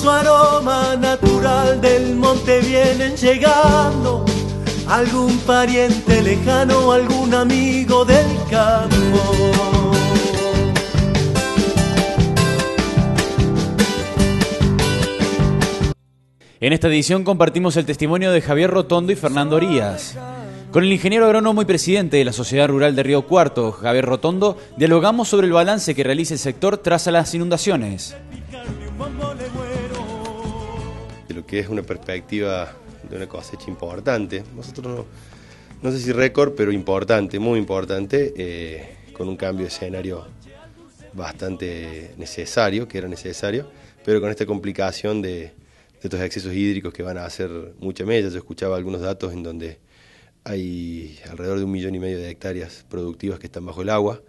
su aroma natural del monte vienen llegando algún pariente lejano, algún amigo del campo. En esta edición compartimos el testimonio de Javier Rotondo y Fernando Orías. Con el ingeniero agrónomo y presidente de la Sociedad Rural de Río Cuarto, Javier Rotondo, dialogamos sobre el balance que realiza el sector tras las inundaciones. De lo que es una perspectiva de una cosecha importante, nosotros no sé si récord, pero importante, muy importante, con un cambio de escenario bastante necesario, que era necesario, pero con esta complicación de estos excesos hídricos que van a hacer mucha mella. Yo escuchaba algunos datos en donde hay alrededor de 1,5 millones de hectáreas productivas que están bajo el agua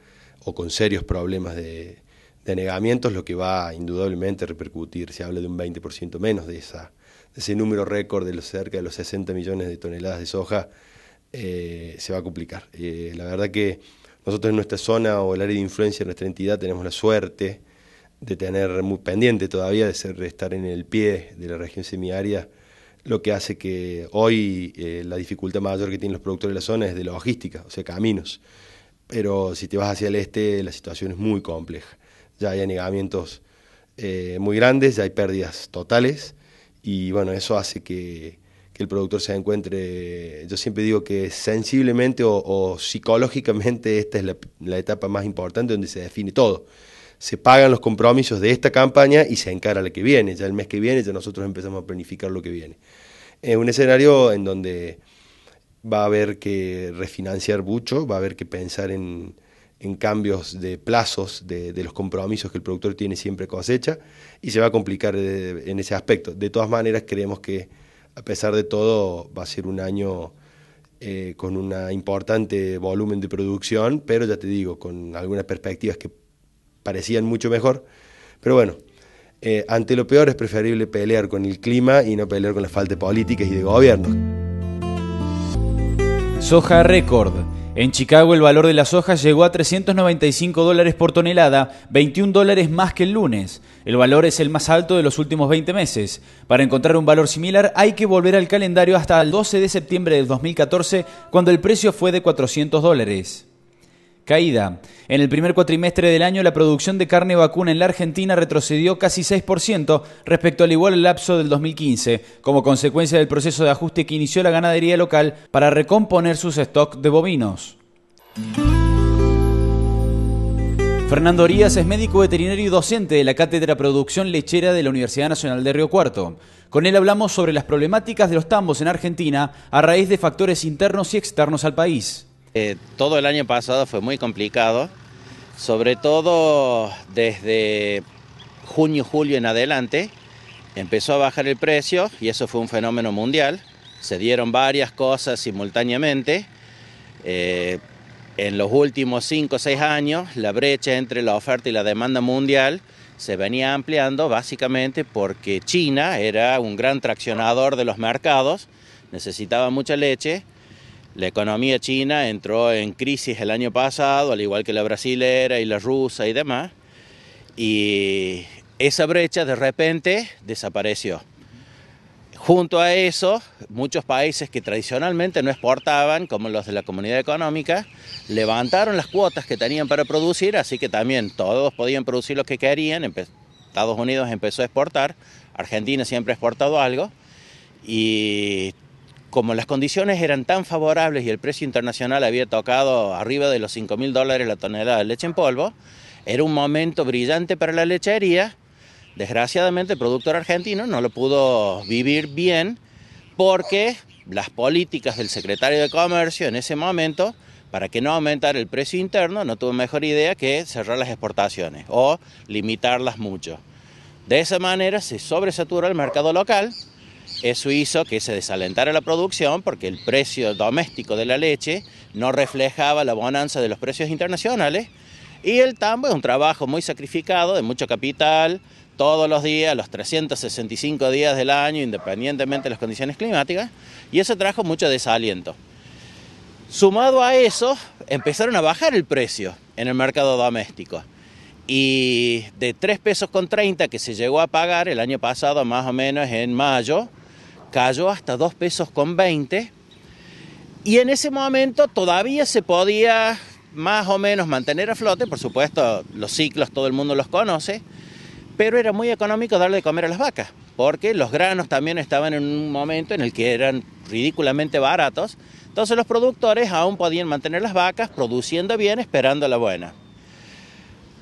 o con serios problemas de anegamientos, lo que va indudablemente a repercutir. Se habla de un 20% menos de ese número récord de cerca de los 60 millones de toneladas de soja. Se va a complicar. La verdad que nosotros en nuestra zona o el área de influencia de nuestra entidad tenemos la suerte de tener muy pendiente todavía de estar en el pie de la región semiárida, lo que hace que hoy la dificultad mayor que tienen los productores de la zona es de la logística, o sea, caminos. Pero si te vas hacia el este, la situación es muy compleja. Ya hay anegamientos muy grandes, ya hay pérdidas totales, y bueno, eso hace que el productor se encuentre, yo siempre digo que sensiblemente o psicológicamente esta es la etapa más importante donde se define todo. Se pagan los compromisos de esta campaña y se encara la que viene. Ya el mes que viene ya nosotros empezamos a planificar lo que viene. Es un escenario en donde va a haber que refinanciar mucho, va a haber que pensar en cambios de plazos de los compromisos que el productor tiene siempre cosecha, y se va a complicar en ese aspecto. De todas maneras, creemos que a pesar de todo va a ser un año con un importante volumen de producción, pero ya te digo, con algunas perspectivas que parecían mucho mejor, pero bueno, ante lo peor es preferible pelear con el clima y no pelear con la falta de políticas y de gobierno. Soja récord. En Chicago el valor de la soja llegó a $395 por tonelada, $21 más que el lunes. El valor es el más alto de los últimos 20 meses. Para encontrar un valor similar hay que volver al calendario hasta el 12 de septiembre del 2014, cuando el precio fue de $400. Caída. En el primer cuatrimestre del año, la producción de carne vacuna en la Argentina retrocedió casi 6% respecto al igual lapso del 2015, como consecuencia del proceso de ajuste que inició la ganadería local para recomponer sus stocks de bovinos. Fernando Orías es médico veterinario y docente de la Cátedra Producción Lechera de la Universidad Nacional de Río Cuarto. Con él hablamos sobre las problemáticas de los tambos en Argentina a raíz de factores internos y externos al país. Todo el año pasado fue muy complicado, sobre todo desde junio, julio en adelante, empezó a bajar el precio y eso fue un fenómeno mundial. Se dieron varias cosas simultáneamente. En los últimos 5 o 6 años, la brecha entre la oferta y la demanda mundial se venía ampliando básicamente porque China era un gran traccionador de los mercados, necesitaba mucha leche. La economía china entró en crisis el año pasado, al igual que la brasilera y la rusa y demás, y esa brecha de repente desapareció. Junto a eso, muchos países que tradicionalmente no exportaban, como los de la Comunidad Económica, levantaron las cuotas que tenían para producir, así que también todos podían producir lo que querían. Estados Unidos empezó a exportar, Argentina siempre ha exportado algo, y como las condiciones eran tan favorables y el precio internacional había tocado arriba de los $5.000 la tonelada de leche en polvo, era un momento brillante para la lechería. Desgraciadamente el productor argentino no lo pudo vivir bien porque las políticas del secretario de Comercio en ese momento, para que no aumentara el precio interno, no tuvo mejor idea que cerrar las exportaciones o limitarlas mucho. De esa manera se sobresaturó el mercado local. Eso hizo que se desalentara la producción porque el precio doméstico de la leche no reflejaba la bonanza de los precios internacionales, y el tambo es un trabajo muy sacrificado, de mucho capital, todos los días, los 365 días del año, independientemente de las condiciones climáticas, y eso trajo mucho desaliento. Sumado a eso, empezaron a bajar el precio en el mercado doméstico. y de 3 pesos con 30 que se llegó a pagar el año pasado, más o menos en mayo, cayó hasta 2 pesos con 20, y en ese momento todavía se podía más o menos mantener a flote. Por supuesto, los ciclos todo el mundo los conoce, pero era muy económico darle de comer a las vacas, porque los granos también estaban en un momento en el que eran ridículamente baratos. Entonces los productores aún podían mantener las vacas produciendo bien, esperando la buena.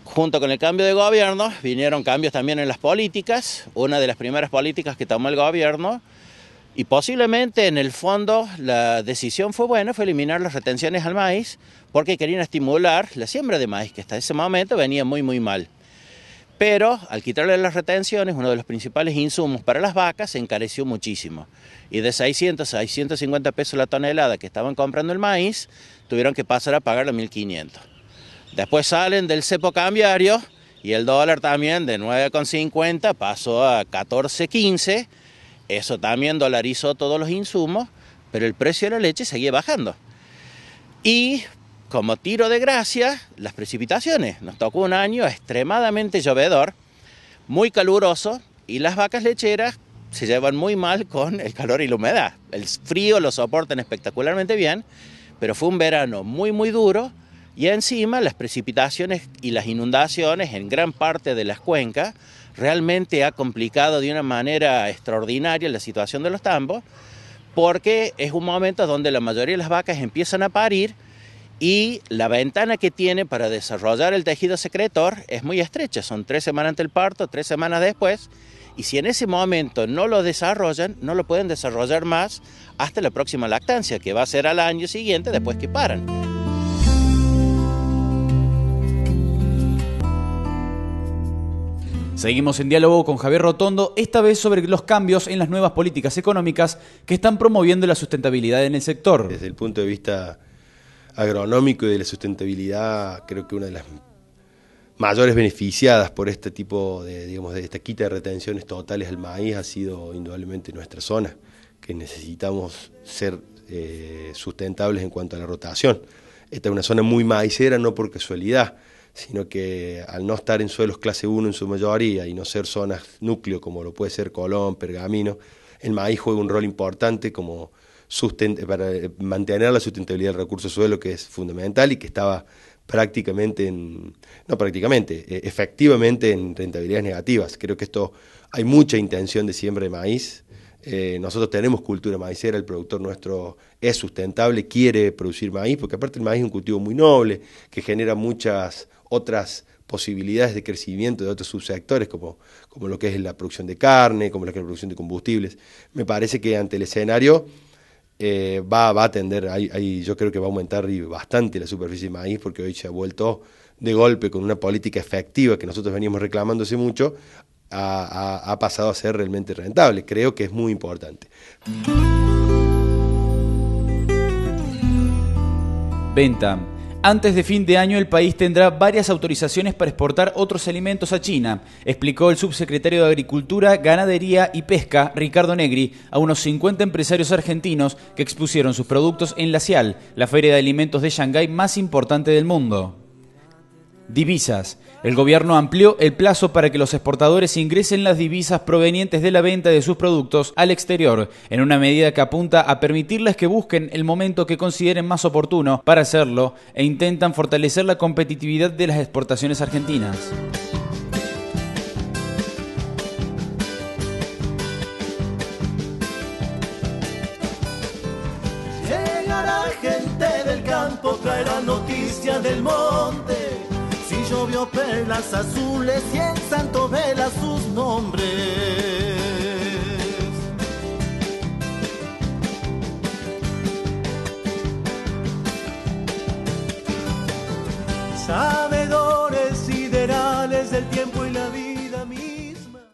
Junto con el cambio de gobierno vinieron cambios también en las políticas. Una de las primeras políticas que tomó el gobierno, y posiblemente en el fondo la decisión fue buena, fue eliminar las retenciones al maíz, porque querían estimular la siembra de maíz, que hasta ese momento venía muy mal. Pero al quitarle las retenciones, uno de los principales insumos para las vacas se encareció muchísimo. Y de 600 a 650 pesos la tonelada que estaban comprando el maíz, tuvieron que pasar a pagar a 1.500. Después salen del cepo cambiario y el dólar también de 9,50 pasó a 14,15. Eso también dolarizó todos los insumos, pero el precio de la leche seguía bajando. Y como tiro de gracia, las precipitaciones. Nos tocó un año extremadamente llovedor, muy caluroso, y las vacas lecheras se llevan muy mal con el calor y la humedad. El frío lo soportan espectacularmente bien, pero fue un verano muy duro, y encima las precipitaciones y las inundaciones en gran parte de las cuencas realmente ha complicado de una manera extraordinaria la situación de los tambos, porque es un momento donde la mayoría de las vacas empiezan a parir, y la ventana que tiene para desarrollar el tejido secretor es muy estrecha. Son 3 semanas ante el parto, 3 semanas después, y si en ese momento no lo desarrollan, no lo pueden desarrollar más hasta la próxima lactancia, que va a ser al año siguiente después que paran. Seguimos en diálogo con Javier Rotondo, esta vez sobre los cambios en las nuevas políticas económicas que están promoviendo la sustentabilidad en el sector. Desde el punto de vista agronómico y de la sustentabilidad, creo que una de las mayores beneficiadas por este tipo de, de esta quita de retenciones totales al maíz ha sido indudablemente nuestra zona, que necesitamos ser sustentables en cuanto a la rotación. Esta es una zona muy maicera, no por casualidad, sino que al no estar en suelos clase 1 en su mayoría y no ser zonas núcleo como lo puede ser Colón, Pergamino, el maíz juega un rol importante como para mantener la sustentabilidad del recurso suelo, que es fundamental y que estaba efectivamente en rentabilidades negativas. Creo que esto hay mucha intención de siembra de maíz. Nosotros tenemos cultura maicera, el productor nuestro es sustentable, quiere producir maíz, porque aparte el maíz es un cultivo muy noble, que genera muchas otras posibilidades de crecimiento de otros subsectores, como lo que es la producción de carne, como lo que es la producción de combustibles. Me parece que ante el escenario va a tender, yo creo que va a aumentar bastante la superficie de maíz, porque hoy se ha vuelto de golpe con una política efectiva que nosotros veníamos reclamando hace mucho, ha pasado a ser realmente rentable. Creo que es muy importante. Venta. Antes de fin de año el país tendrá varias autorizaciones para exportar otros alimentos a China, explicó el subsecretario de Agricultura, Ganadería y Pesca, Ricardo Negri, a unos 50 empresarios argentinos que expusieron sus productos en la CIAL, la feria de alimentos de Shanghái más importante del mundo. Divisas. El gobierno amplió el plazo para que los exportadores ingresen las divisas provenientes de la venta de sus productos al exterior, en una medida que apunta a permitirles que busquen el momento que consideren más oportuno para hacerlo e intentan fortalecer la competitividad de las exportaciones argentinas. Llegará gente del campo, traerá noticias del monte. Si llovió perlas azules y en santo vela sus nombres.